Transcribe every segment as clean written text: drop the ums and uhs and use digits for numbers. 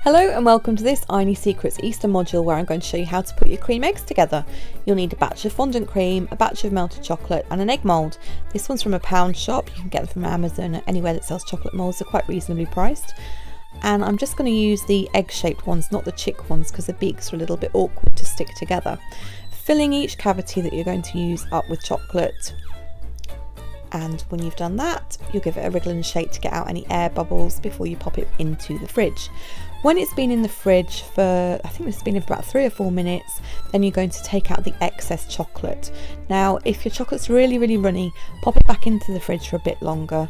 Hello and welcome to this Ayni Secrets Easter module where I'm going to show you how to put your cream eggs together. You'll need a batch of fondant cream, a batch of melted chocolate and an egg mould. This one's from a pound shop, you can get them from Amazon or anywhere that sells chocolate moulds, they're quite reasonably priced. And I'm just going to use the egg shaped ones, not the chick ones, because the beaks are a little bit awkward to stick together. Filling each cavity that you're going to use up with chocolate. And when you've done that, you'll give it a wriggle and shake to get out any air bubbles before you pop it into the fridge. When it's been in the fridge for, I think it's been in for about 3 or 4 minutes, then you're going to take out the excess chocolate. Now, if your chocolate's really runny, pop it back into the fridge for a bit longer,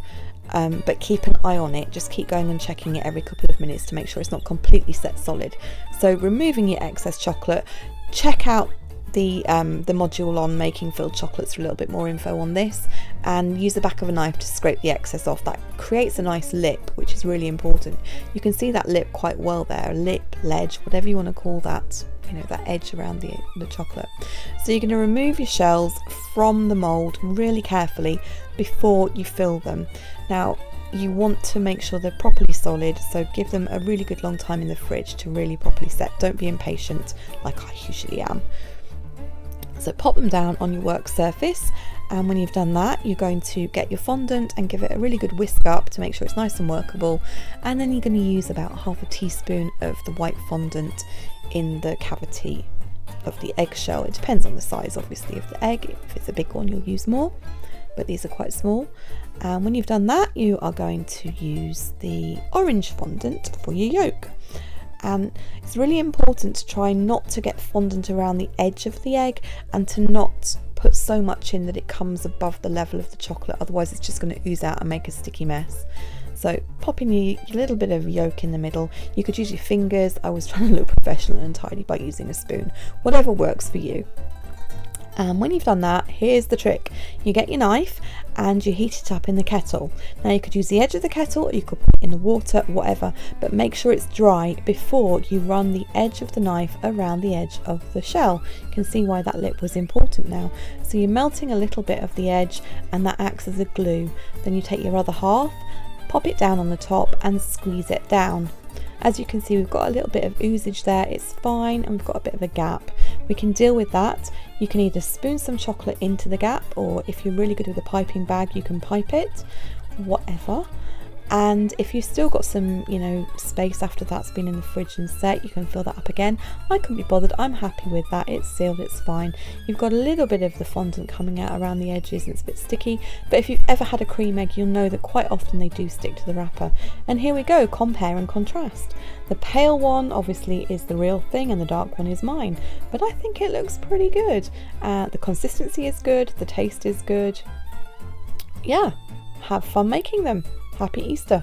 but keep an eye on it. Just keep going and checking it every couple of minutes to make sure it's not completely set solid. So removing your excess chocolate, check out the module on making filled chocolates for a little bit more info on this, and use the back of a knife to scrape the excess off. That creates a nice lip, which is really important. You can see that lip quite well there, lip, ledge, whatever you want to call that, you know, that edge around the chocolate. So you're going to remove your shells from the mould really carefully before you fill them. Now you want to make sure they're properly solid, so give them a really good long time in the fridge to really properly set. Don't be impatient like I usually am. So pop them down on your work surface, and when you've done that, you're going to get your fondant and give it a really good whisk up to make sure it's nice and workable, and then you're going to use about half a teaspoon of the white fondant in the cavity of the eggshell. It depends on the size obviously of the egg. If it's a big one you'll use more, but these are quite small. And when you've done that, you are going to use the orange fondant for your yolk. And it's really important to try not to get fondant around the edge of the egg and to not put so much in that it comes above the level of the chocolate, otherwise it's just going to ooze out and make a sticky mess. So pop in your little bit of yolk in the middle. You could use your fingers. I was trying to look professional and tidy by using a spoon, whatever works for you. And when you've done that, here's the trick. You get your knife and you heat it up in the kettle. Now you could use the edge of the kettle, or you could put it in the water, whatever, but make sure it's dry before you run the edge of the knife around the edge of the shell. You can see why that lip was important now. So you're melting a little bit of the edge and that acts as a glue. Then you take your other half, pop it down on the top and squeeze it down. As you can see, we've got a little bit of oozage there, it's fine, and we've got a bit of a gap. We can deal with that. You can either spoon some chocolate into the gap, or if you're really good with a piping bag, you can pipe it, whatever. And if you've still got some, you know, space after that's been in the fridge and set, you can fill that up again. I couldn't be bothered, I'm happy with that, it's sealed, it's fine. You've got a little bit of the fondant coming out around the edges and it's a bit sticky, but if you've ever had a cream egg, you'll know that quite often they do stick to the wrapper. And here we go, compare and contrast. The pale one obviously is the real thing and the dark one is mine, but I think it looks pretty good. The consistency is good, the taste is good. Yeah, have fun making them. Happy Easter!